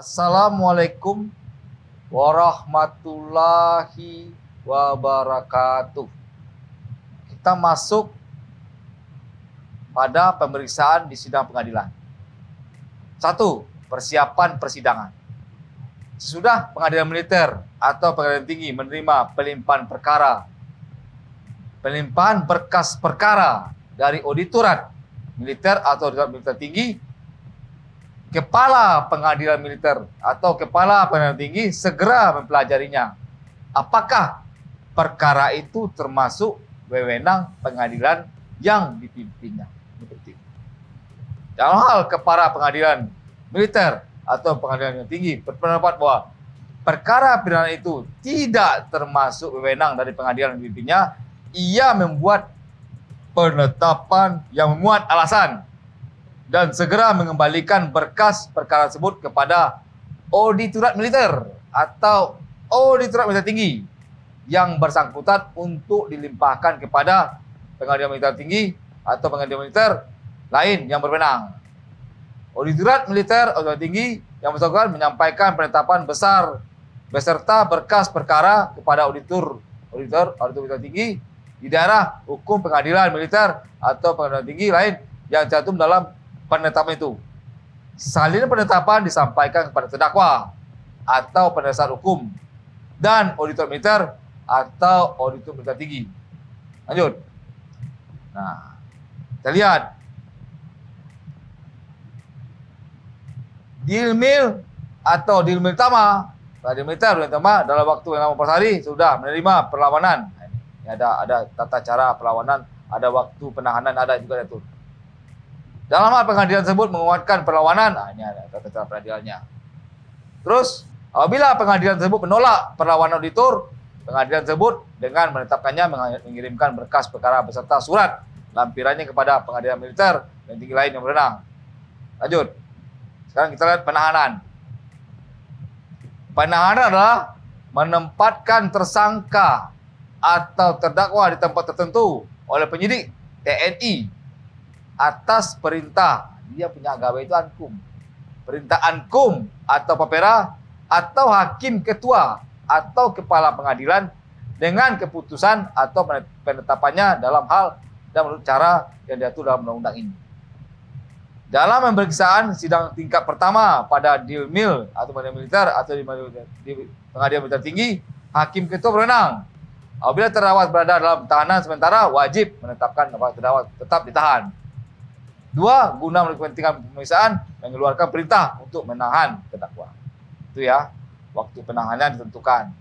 Assalamualaikum warahmatullahi wabarakatuh. Kita masuk pada pemeriksaan di sidang pengadilan. 1. Persiapan persidangan. Sesudah pengadilan militer atau pengadilan tinggi menerima pelimpahan berkas perkara dari auditorat militer atau auditorat militer tinggi, Kepala Pengadilan Militer atau Kepala Pengadilan Tinggi segera mempelajarinya. Apakah perkara itu termasuk wewenang pengadilan yang dipimpinnya. Dalam hal Kepala Pengadilan Militer atau Pengadilan yang Tinggi berpendapat bahwa perkara pidana itu tidak termasuk wewenang dari pengadilan yang dipimpinnya, ia membuat penetapan yang memuat alasan dan segera mengembalikan berkas perkara tersebut kepada auditorat militer atau auditorat militer tinggi yang bersangkutan untuk dilimpahkan kepada pengadilan militer tinggi atau pengadilan militer lain yang berwenang. Auditorat militer atau tinggi yang bersangkutan menyampaikan penetapan besar beserta berkas perkara kepada auditor militer tinggi di daerah hukum pengadilan militer atau pengadilan tinggi lain yang tercantum dalam penetapan itu. Salinan penetapan disampaikan kepada terdakwa atau penasihat hukum dan auditor militer atau auditor militer tinggi. Lanjut. Nah, kita lihat. Dilmil atau dilmil tama, Pengadilan Militer dalam waktu yang lama per hari sudah menerima perlawanan. Ini ada tata cara perlawanan, ada waktu penahanan, ada juga diatur. Dalam hal pengadilan tersebut menguatkan perlawanan, ini ada tata cara peradilannya. Terus, apabila pengadilan tersebut menolak perlawanan auditor, pengadilan tersebut dengan menetapkannya mengirimkan berkas perkara beserta surat lampirannya kepada pengadilan militer dan tinggi lain yang berwenang. Lanjut. Sekarang kita lihat penahanan. Penahanan adalah menempatkan tersangka atau terdakwa di tempat tertentu oleh penyidik TNI atas perintah, dia punya gawe itu ankum, perintah ankum atau papera atau hakim ketua atau kepala pengadilan dengan keputusan atau penetapannya dalam hal dan menurut cara yang diatur dalam undang-undang ini. Dalam pemeriksaan sidang tingkat pertama pada Dilmil atau pengadilan militer atau di pengadilan militer tinggi, hakim ketua berwenang. Apabila terdakwa berada dalam tahanan sementara, wajib menetapkan terdakwa tetap ditahan. 2. Guna kepentingan pemeriksaan, mengeluarkan perintah untuk menahan terdakwa. Itu ya, waktu penahanan ditentukan.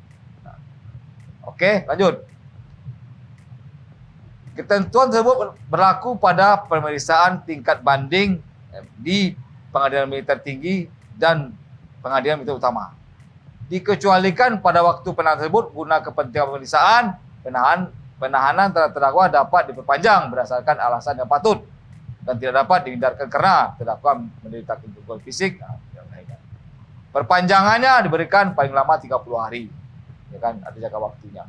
Nah, oke, lanjut. Ketentuan tersebut berlaku pada pemeriksaan tingkat banding di pengadilan militer tinggi dan pengadilan militer utama. Dikecualikan pada waktu penahanan tersebut guna kepentingan pemeriksaan, penahanan terhadap terdakwa dapat diperpanjang berdasarkan alasan yang patut dan tidak dapat dihindarkan karena terdakwa menderita gangguan fisik. Perpanjangannya diberikan paling lama 30 hari. Ya kan, ada jangka waktunya.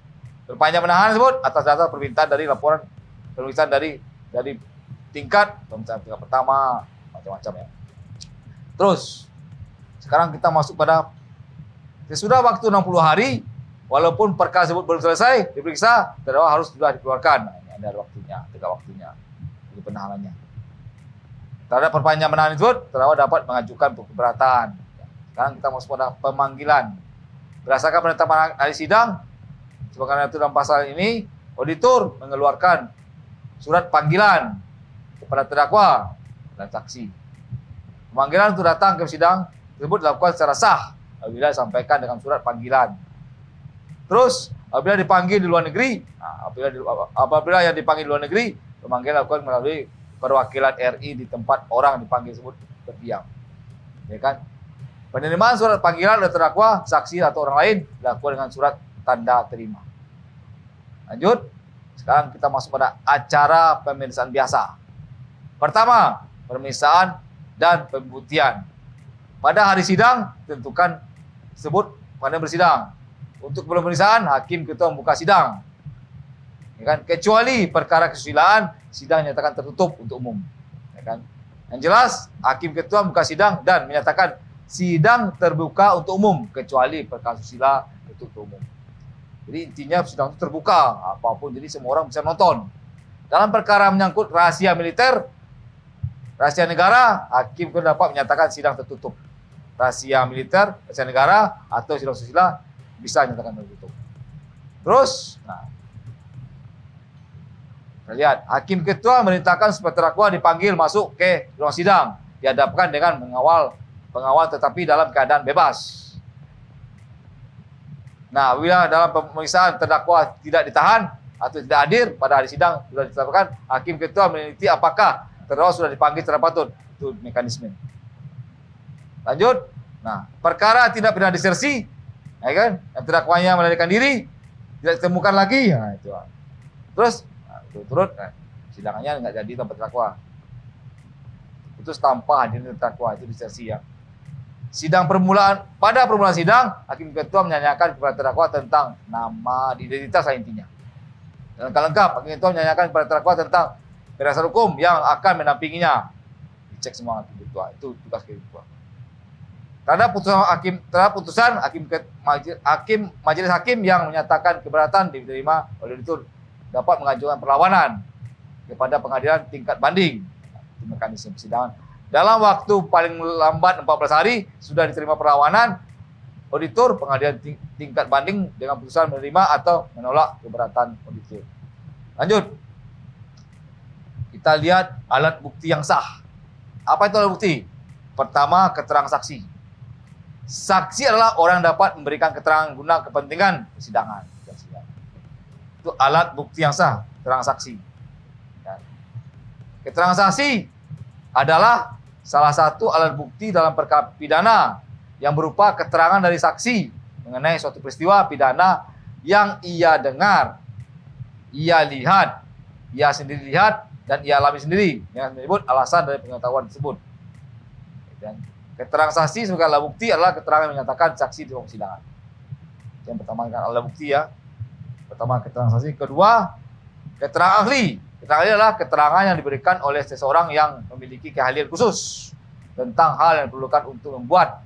Perpanjangan penahanan tersebut atas dasar permintaan dari laporan pemeriksaan dari tingkat pemeriksaan tingkat pertama, macam-macam ya. Terus, sekarang kita masuk pada sesudah waktu 60 hari, walaupun perkara tersebut belum selesai diperiksa, terdakwa harus sudah dikeluarkan. Nah, ini ada waktunya, tegak waktunya, itu penahanannya. Terhadap perpanjangan penahanan tersebut, terdakwa dapat mengajukan keberatan. Sekarang kita masuk pada pemanggilan. Berdasarkan penetapan hari sidang, sebagaimana itu dalam pasal ini, auditor mengeluarkan surat panggilan kepada terdakwa dan saksi. Pemanggilan untuk datang ke sidang tersebut dilakukan secara sah apabila disampaikan dengan surat panggilan. Terus, apabila dipanggil di luar negeri, apabila yang dipanggil di luar negeri, pemanggilan dilakukan melalui perwakilan RI di tempat orang dipanggil tersebut berdiam. Ya kan? Penerimaan surat panggilan oleh terdakwa, saksi atau orang lain dilakukan dengan surat tanda terima. Lanjut. Sekarang kita masuk pada acara pemeriksaan biasa. Pertama, pemeriksaan dan pembuktian. Pada hari sidang tentukan tersebut pada bersidang. Untuk pemeriksaan, hakim ketua membuka sidang. Ya kan? Kecuali perkara kesusilaan, sidang dinyatakan tertutup untuk umum. Ya kan? Yang jelas, hakim ketua membuka sidang dan menyatakan sidang terbuka untuk umum, kecuali perkara asusila tertutup umum. Jadi intinya sidang itu terbuka, apapun, jadi semua orang bisa nonton. Dalam perkara menyangkut rahasia militer, rahasia negara, hakim pun dapat menyatakan sidang tertutup. Rahasia militer, rahasia negara, atau sidang asusila bisa menyatakan tertutup. Terus, nah, kita lihat, hakim ketua merintahkan supaya terdakwa dipanggil masuk ke ruang sidang, dihadapkan dengan pengawal tetapi dalam keadaan bebas. Nah, bila dalam pemeriksaan terdakwa tidak ditahan atau tidak hadir pada hari sidang sudah ditetapkan, hakim ketua meneliti apakah terdakwa sudah dipanggil secara patut. Itu mekanisme. Lanjut. Nah, perkara tindak pidana disersi, ya kan? Yang terdakwanya melarikan diri, tidak ditemukan lagi. Nah, itu. Terus, turut sidangannya nggak jadi tempat terdakwa. Itu tanpa hadirnya terdakwa, itu disersi ya. Sidang permulaan, pada permulaan sidang, hakim ketua menanyakan kepada terdakwa tentang nama, identitas intinya. Dan lengkap, hakim ketua menanyakan kepada terdakwa tentang penasihat hukum yang akan mendampinginya. Dicek semua hakim ketua, itu tugas hakim ketua. Terhadap putusan majelis hakim yang menyatakan keberatan diterima oleh auditor dapat mengajukan perlawanan kepada pengadilan tingkat banding. Itu mekanisme persidangan. Dalam waktu paling lambat 14 hari sudah diterima perlawanan, auditor pengadilan tingkat banding dengan putusan menerima atau menolak keberatan auditor. Lanjut. Kita lihat alat bukti yang sah. Apa itu alat bukti? Pertama, keterangan saksi. Saksi adalah orang yang dapat memberikan keterangan guna kepentingan persidangan. Itu alat bukti yang sah, keterangan saksi. Keterangan saksi adalah salah satu alat bukti dalam perkara pidana yang berupa keterangan dari saksi mengenai suatu peristiwa pidana yang ia dengar, ia lihat, ia sendiri lihat, dan ia alami sendiri, yang menyebut alasan dari pengetahuan tersebut. Dan keterangan saksi sebagai alat bukti adalah keterangan yang menyatakan saksi di ruang persidangan. Yang pertama kan alat bukti ya. Pertama keterangan saksi, kedua keterangan ahli. Keterangan ahli adalah keterangan yang diberikan oleh seseorang yang memiliki keahlian khusus tentang hal yang diperlukan untuk membuat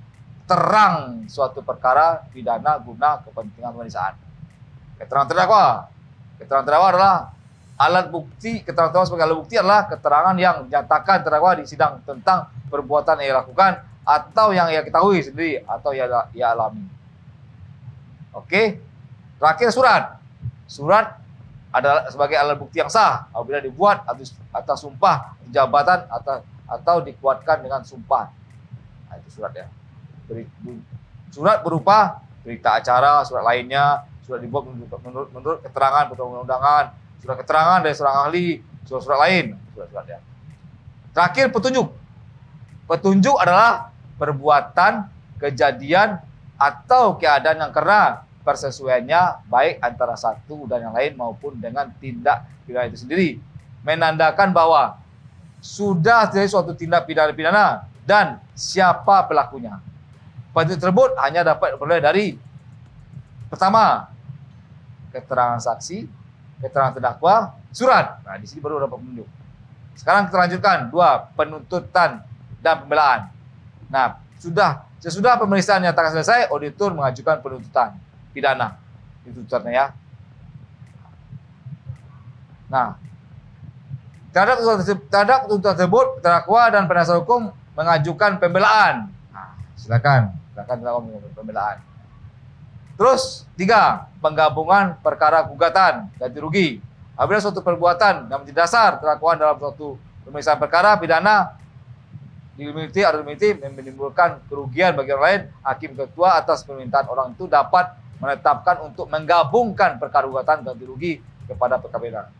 terang suatu perkara pidana guna kepentingan pemeriksaan. Keterangan terdakwa. Keterangan terdakwa adalah alat bukti. Keterangan terdakwa sebagai alat bukti adalah keterangan yang menyatakan terdakwa di sidang tentang perbuatan yang ia lakukan atau yang ia ketahui sendiri atau ia alami. Oke. Terakhir surat. Surat adalah sebagai alat bukti yang sah apabila dibuat atas sumpah jabatan atau dikuatkan dengan sumpah. Nah, itu surat ya. Surat berupa berita acara, surat lainnya, surat dibuat menurut keterangan perundang-undangan, surat keterangan dari seorang ahli, surat lain, surat-surat ya. Terakhir petunjuk. Petunjuk adalah perbuatan, kejadian atau keadaan yang kena persesuaiannya baik antara satu dan yang lain maupun dengan tindak pidana itu sendiri, menandakan bahwa sudah terjadi suatu tindak pidana dan siapa pelakunya. Petunjuk tersebut hanya dapat diperoleh dari pertama, keterangan saksi, keterangan terdakwa, surat. Nah, di sini baru dapat petunjuk. Sekarang kita lanjutkan, dua, penuntutan dan pembelaan. Nah, sesudah pemeriksaan nyatakan selesai, auditor mengajukan penuntutan pidana. Itu tuntutannya ya. Nah, terhadap tuntutan tersebut, terdakwa dan penasihat hukum mengajukan pembelaan. Nah, silakan terdakwa mengajukan pembelaan. Terus, tiga, penggabungan perkara gugatan ganti rugi. Apabila suatu perbuatan yang menjadi dasar terdakwa dalam suatu pemeriksaan perkara pidana dimiliki atau menimbulkan kerugian bagi orang lain, hakim ketua atas permintaan orang itu dapat menetapkan untuk menggabungkan perkara gugatan ganti rugi kepada perkara pidana.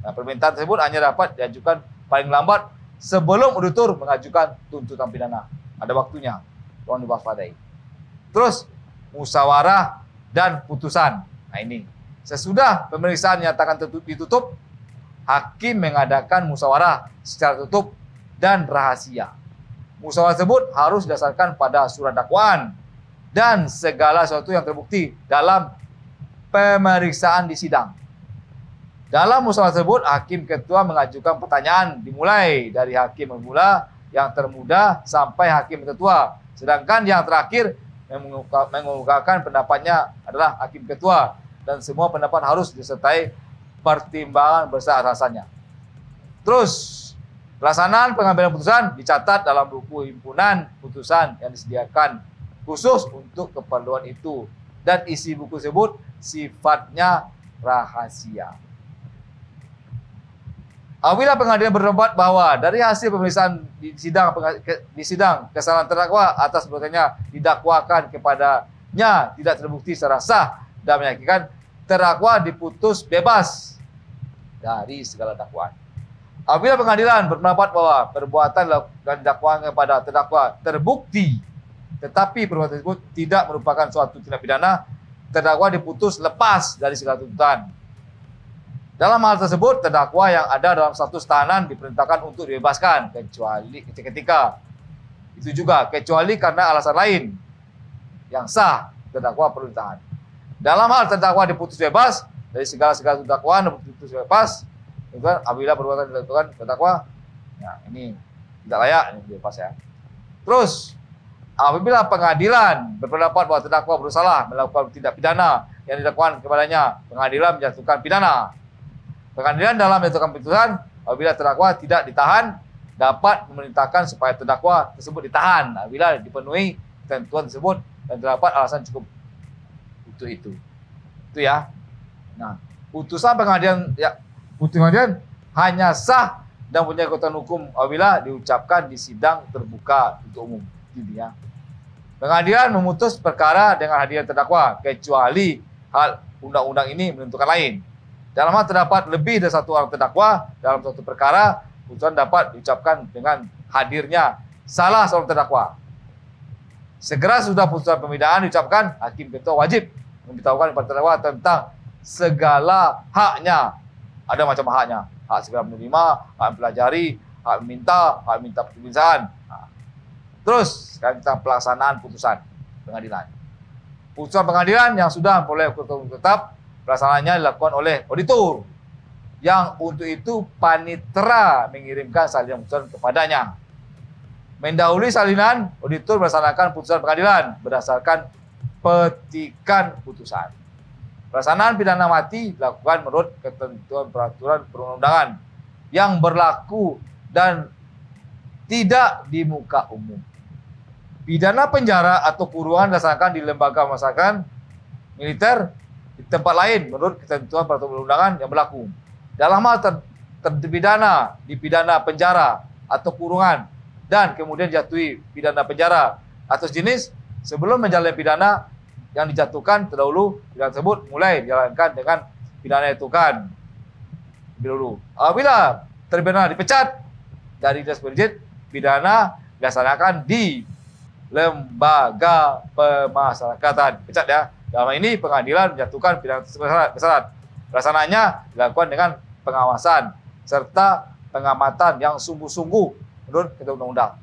Nah, permintaan tersebut hanya dapat diajukan paling lambat sebelum auditor mengajukan tuntutan pidana. Ada waktunya, tolong diwaspadai. Terus, musyawarah dan putusan. Nah ini, sesudah pemeriksaan nyatakan ditutup, hakim mengadakan musyawarah secara tutup dan rahasia. Musyawarah tersebut harus didasarkan pada surat dakwaan dan segala sesuatu yang terbukti dalam pemeriksaan di sidang. Dalam musyawarah tersebut, hakim ketua mengajukan pertanyaan dimulai dari hakim pemula yang termuda sampai hakim tertua Sedangkan yang terakhir mengemukakan pendapatnya adalah hakim ketua dan semua pendapat harus disertai pertimbangan besar alasannya. Terus, pelaksanaan pengambilan putusan dicatat dalam buku himpunan putusan yang disediakan khusus untuk keperluan itu dan isi buku tersebut sifatnya rahasia. Apabila pengadilan berpendapat bahwa dari hasil pemeriksaan di sidang kesalahan terdakwa atas perbuatannya didakwakan kepadanya tidak terbukti secara sah dan meyakinkan, terdakwa diputus bebas dari segala dakwaan. Apabila pengadilan berpendapat bahwa perbuatan dan dakwaan kepada terdakwa terbukti tetapi perbuatan tersebut tidak merupakan suatu tindak pidana, terdakwa diputus lepas dari segala tuntutan. Dalam hal tersebut, terdakwa yang ada dalam status tahanan diperintahkan untuk dibebaskan kecuali ketika itu juga kecuali karena alasan lain yang sah terdakwa perlu ditahan. Dalam hal terdakwa diputus bebas dari segala dakwaan diputus bebas, itu kan apabila perbuatan dilakukan terdakwa, ya ini tidak layak ini bebas ya. Terus apabila pengadilan berpendapat bahwa terdakwa bersalah melakukan tindak pidana yang didakwakan kepadanya, pengadilan menjatuhkan pidana. Pengadilan dalam menentukan putusan apabila terdakwa tidak ditahan dapat memerintahkan supaya terdakwa tersebut ditahan apabila dipenuhi ketentuan tersebut dan terdapat alasan cukup untuk itu. Itu ya. Nah, putusan pengadilan hanya sah dan punya kekuatan hukum apabila diucapkan di sidang terbuka untuk umum. Itu ya. Pengadilan memutus perkara dengan hadirnya terdakwa kecuali hal undang-undang ini menentukan lain. Dalam hal terdapat lebih dari satu orang terdakwa dalam suatu perkara, putusan dapat diucapkan dengan hadirnya salah seorang terdakwa. Segera sudah putusan pemidaan diucapkan, hakim ketua wajib memberitahukan kepada terdakwa tentang segala haknya. Ada macam haknya, hak segera menerima, hak mempelajari, hak minta pemeriksaan. Nah. Terus sekarang kita pelaksanaan putusan pengadilan. Putusan pengadilan yang sudah memperoleh keputusan tetap, pelaksanaannya dilakukan oleh auditor yang untuk itu panitera mengirimkan salinan putusan kepadanya. Mendahului salinan, auditor melaksanakan putusan pengadilan berdasarkan petikan putusan. Pelaksanaan pidana mati dilakukan menurut ketentuan peraturan perundang-undangan yang berlaku dan tidak di muka umum. Pidana penjara atau kurungan dilaksanakan di lembaga pemasakan militer di tempat lain menurut ketentuan peraturan perundang-undangan yang berlaku. Dalam hal terpidana dipidana penjara atau kurungan dan kemudian jatuhi pidana penjara atau jenis sebelum menjalani pidana yang dijatuhkan terdahulu, pidana tersebut mulai dijalankan dengan pidana itu kan dulu. Apabila terpidana dipecat dari dinas pendidikan, pidana dilaksanakan di lembaga pemasyarakatan. Pecat ya. Dalam ini pengadilan menjatuhkan pidana bersyarat. Pelaksanaannya dilakukan dengan pengawasan serta pengamatan yang sungguh-sungguh menurut ketentuan undang-undang.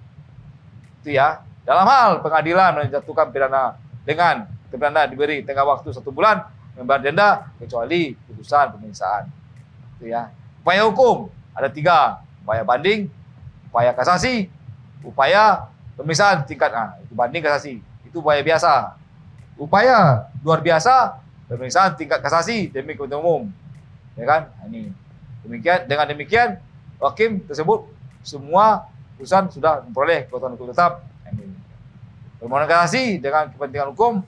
Itu ya. Dalam hal pengadilan menjatuhkan pidana dengan terpidana diberi tengah waktu 1 bulan membayar denda kecuali putusan pemeriksaan. Itu ya. Upaya hukum ada 3, upaya banding, upaya kasasi, upaya pemeriksaan tingkat itu banding kasasi. Itu upaya biasa. Upaya luar biasa pemeriksaan tingkat kasasi demi kepentingan umum. Ya kan? Ini. Demikian dengan demikian hakim tersebut semua putusan sudah memperoleh kekuatan hukum tetap. Ini. Permohonan kasasi dengan kepentingan hukum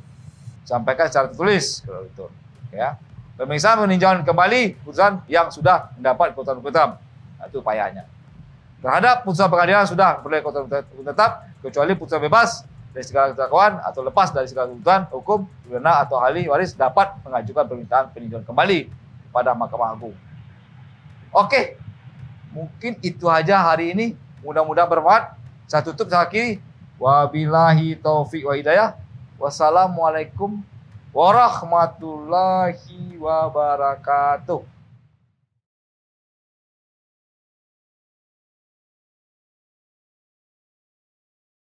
sampaikan secara tertulis kalau itu. Ya. Pemeriksaan meninjauan kembali putusan yang sudah mendapat kekuatan hukum tetap. Nah, itu upayanya. Terhadap putusan pengadilan sudah memperoleh kekuatan hukum tetap kecuali putusan bebas dari segala dakwaan atau lepas dari segala tuntutan hukum, pidana atau ahli waris dapat mengajukan permintaan peninjauan kembali kepada Mahkamah Agung. Oke, mungkin itu aja hari ini. Mudah-mudahan bermanfaat. Saya tutup, saya akhiri. Wabillahi taufiq wa hidayah. Wassalamualaikum warahmatullahi wabarakatuh.